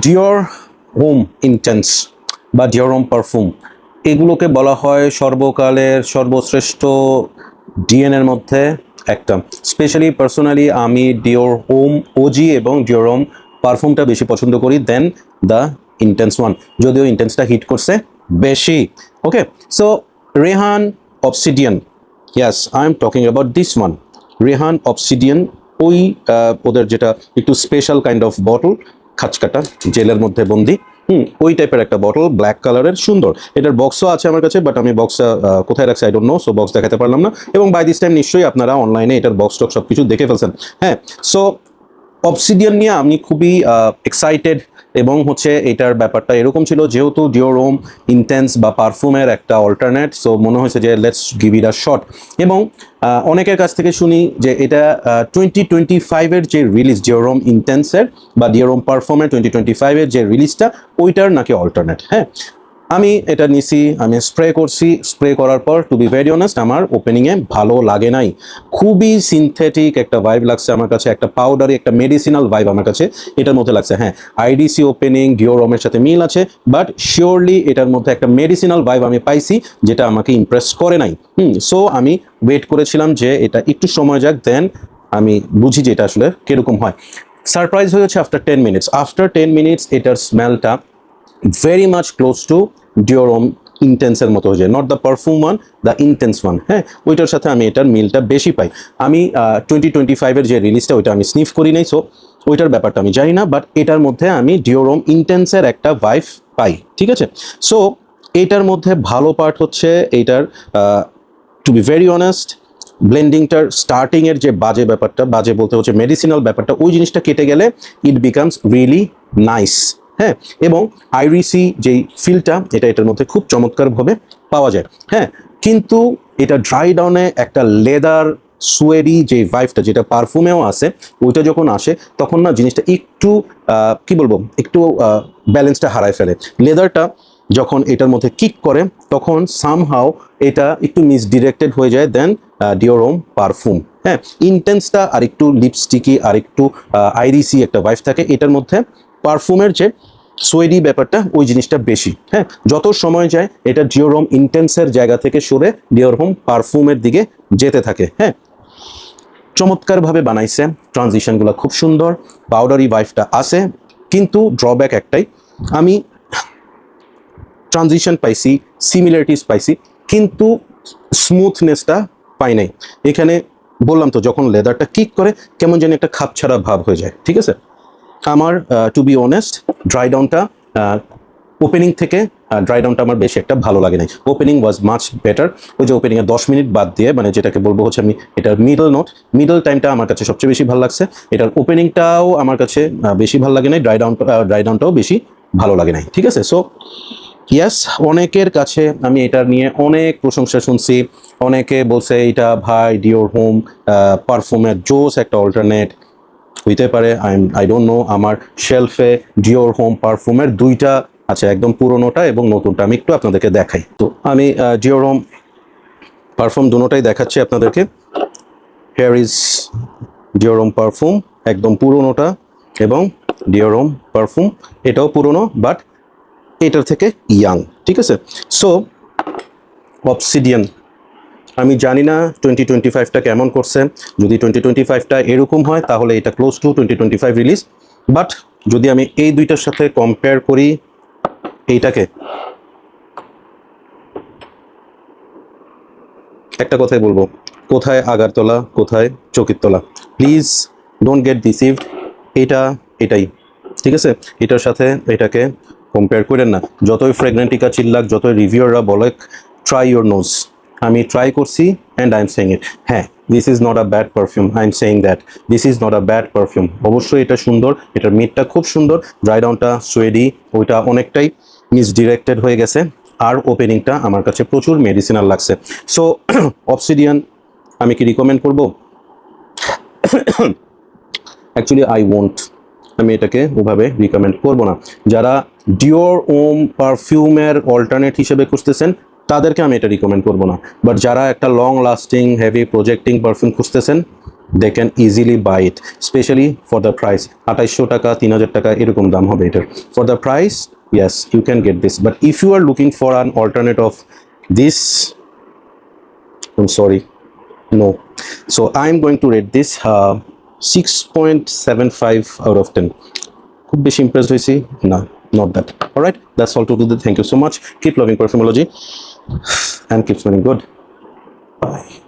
ডিওর home intense বা ডিওর home perfume এগুলোকে বলা হয় সর্বকালের সর্বশ্রেষ্ঠ ডিএনের মধ্যে একটা। স্পেশালি পার্সোনালি আমি ডিওর হোম ওজি এবং ডিওর হোম পারফিউমটা বেশি পছন্দ করি দেন দ্য ইন্টেন্স ওয়ান, যদিও ইন্টেন্সটা হিট করছে বেশি। Okay, so Rayhaan Obsidian, yes I am talking about this one, Rayhaan Obsidian. ওই ওদের যেটা একটু স্পেশাল কাইন্ড অফ বটল, খাঁচকাটা জেলের মধ্যে বন্দি, ওই টাইপের একটা বটল, ব্ল্যাক কালারের, সুন্দর। এটার বক্সও আছে আমার কাছে, বাট আমি বক্সটা কোথায় রাখছি I don't know, so box দেখাতে পারলাম না। এবং বাই দিস টাইম নিশ্চয়ই আপনারা অনলাইনে এটার বক্স টক সব কিছু দেখে ফেলছেন। হ্যাঁ, সো অবসিডিয়ান নিয়ে আমি খুবই এক্সাইটেড, এবং হচ্ছে এটার ব্যাপারটা এরকম ছিল, যেহেতু ডিওর হোম ইন্টেন্স বা পারফিউমের একটা অল্টারনেট, সো মনে হয়েছে যে let's give it a shot. এবং অনেকের কাছ থেকে শুনি যে এটা 2025-এর যে রিলিজ ডিওর হোম ইন্টেন্সের বা ডিওর হোম পারফিউমের 2025-এর যে রিলিজটা, ওইটার নাকি অল্টারনেট। হ্যাঁ, আমি এটা নিছি, আমি স্প্রে করছি, স্প্রে করার পর টু বি ভেরি অনেস্ট আমার ওপেনিংয়ে ভালো লাগে নাই। খুবই সিনথেটিক একটা ভাইব লাগছে আমার কাছে, একটা পাউডারি, একটা মেডিসিনাল ভাইব আমার কাছে এটার মধ্যে লাগছে। হ্যাঁ, আইডিসি ওপেনিং ডিওর হোমের সাথে মিল আছে, বাট শিওরলি এটার মধ্যে একটা মেডিসিনাল ভাইব আমি পাইছি, যেটা আমাকে ইমপ্রেস করে নাই। সো আমি ওয়েট করেছিলাম যে এটা একটু সময় যাক, দেন আমি বুঝি যে এটা আসলে কীরকম হয়। সারপ্রাইজ হয়েছে আফটার 10 মিনিটস। আফটার 10 মিনিটস এটার স্মেলটা very much close to Dior Homme ইন্টেন্সের মতো হয়ে যায়, not the perfume one, the intense one. হ্যাঁ, ওইটার সাথে আমি এটার মিলটা বেশি পাই। আমি 2025-এর যে রিলিজটা ওইটা আমি স্নিফ করি নাই, সো ওইটার ব্যাপারটা আমি জানি না, বাট এটার মধ্যে আমি ডিওর হোম ইন্টেন্সের একটা ভাইব পাই। ঠিক আছে, সো এইটার মধ্যে ভালো পার্ট হচ্ছে এইটার, টু বি ভেরি অনেস্ট, ব্লেন্ডিংটার স্টার্টিংয়ের যে বাজে ব্যাপারটা, বাজে বলতে হচ্ছে মেডিসিনাল ব্যাপারটা, ওই জিনিসটা কেটে গেলে ইট বিকামস রিয়েলি নাইস। হ্যাঁ, এবং আইরিসি যেই ফিলটা এটা এটার মধ্যে খুব চমৎকারভাবে পাওয়া যায়। হ্যাঁ, কিন্তু এটা ড্রাই ডাউনে একটা লেদার সুয়েরি যে ভাইবটা, যেটা পারফিউমেও আছে, ওইটা যখন আসে তখন না জিনিসটা একটু কি বলবো, একটু ব্যালেন্সটা হারায় ফেলে। লেদারটা যখন এটার মধ্যে কিক করে তখন সামহাও এটা একটু মিসডিরেক্টেড হয়ে যায় দেন ডিওর হোম পারফিউম। হ্যাঁ, ইন্টেন্সটা আর একটু লিপস্টিকি আর একটু আইরিসি একটা ভাইব থাকে এটার মধ্যে, পারফিউমের যে সোয়েডি ব্যাপারটা ওই জিনিসটা বেশি। হ্যাঁ, যত সময় যায় এটা ডিওর হোম ইন্টেন্সের জায়গা থেকে সরে ডিওর হোম পারফিউমের দিকে যেতে থাকে। হ্যাঁ, চমৎকারভাবে বানাইছে, ট্রানজিশনগুলো খুব সুন্দর, পাউডারি ভাইবটা আছে, কিন্তু ড্রব্যাক একটাই, আমি ট্রানজিশন পাইছি, সিমিলারিটিস পাইছি, কিন্তু স্মুথনেসটা পাই নাই। এখানে বললাম তো, যখন লেদারটা কিক করে কেমন যেন একটা খাপছাড়া ভাব হয়ে যায়। ঠিক আছে, আমার টু বি অনেস্ট ড্রাই ডাউনটা ওপেনিং থেকে ড্রাই ডাউনটা আমার বেশি একটা ভালো লাগে নাই। Opening was much better. ওই যে ওপেনিংয়ে 10 মিনিট বাদ দিয়ে, মানে যেটাকে বলবো হচ্ছে আমি এটার মিডল টাইমটা আমার কাছে সবচেয়ে বেশি ভালো লাগছে। এটার ওপেনিংটাও আমার কাছে বেশি ভালো লাগে নাই, ড্রাই ডাউনটাও বেশি ভালো লাগে নাই। ঠিক আছে, সো ইয়াস, অনেকের কাছে আমি এটা নিয়ে অনেক প্রশংসা শুনছি, অনেকে বলছে এটা ভাই ডিওর হোম পারফিউমের জোস একটা অল্টারনেট হইতে পারে। আই ডোন্ট নো, আমার শেলফে ডিওর হোম পারফিউমের দুইটা আছে, একদম পুরোনোটা এবং নতুনটা। আমি একটু আপনাদেরকে দেখাই। তো আমি ডিওর হোম পারফিউম দুটোটাই দেখাচ্ছি আপনাদেরকে। হেয়ার ইজ ডিওর হোম পারফিউম, একদম পুরোনোটা, এবং ডিওর হোম পারফিউম এটাও পুরোনো বাট এটার থেকে ইয়াং। ঠিক আছে, সো অবসিডিয়ান আমি জানি না 2025টা কেমন করছে। যদি 2025টা এরকম হয় তাহলে এটা ক্লোজ টু 2025 রিলিজ, বাট যদি আমি এই দুইটার সাথে কম্পেয়ার করি, এইটাকে একটা কথাই বলবো, কোথায় আগারতলা কোথায় চকিরতলা, প্লিজ ডোন্ট গেট ডিসিভড। এটাই ঠিক আছে, এটার সাথে এটাকে কম্পেয়ার করেন না। যতই ফ্রেগনেন্টিকা চিল্লাক, যতই রিভিউয়াররা বলে ট্রাই ইউর নোজ, আমি ট্রাই করছি and I am saying it. হ্যাঁ, this is not a bad perfume, I am saying that this is not a bad perfume. অবশ্যই এটা সুন্দর, এটার মিডটা খুব সুন্দর, ড্রাই ডাউনটা সোয়েডি, ওইটা অনেকটাই মিসডিরেক্টেড হয়ে গেছে, আর ওপেনিংটা আমার কাছে প্রচুর মেডিসিনাল লাগছে। সো অবসিডিয়ান আমি কি রিকমেন্ড করবো? অ্যাকচুয়ালি আই ওয়ন্ট, আমি এটাকে ওভাবে রিকমেন্ড করবো না। যারা ডিওর হোম পারফিউমের অল্টারনেট হিসেবে খুঁজতেছেন তাদেরকে আমি এটা রিকমেন্ড করবো না, বাট যারা একটা long lasting heavy projecting perfume খুঁজতেছেন they can easily buy it, especially for the price 2800 টাকা 3000 টাকা এরকম দাম হবে এটার। For the price, yes, you can get this, but if you are looking for an alternate of this, I'm sorry, no. So I'm going to rate this 6.75 out of 10. খুব বেশি impressed হয়েছি না, not that. All right, that's all to do. Thank you so much. Keep loving perfumology and keep smelling good. Bye.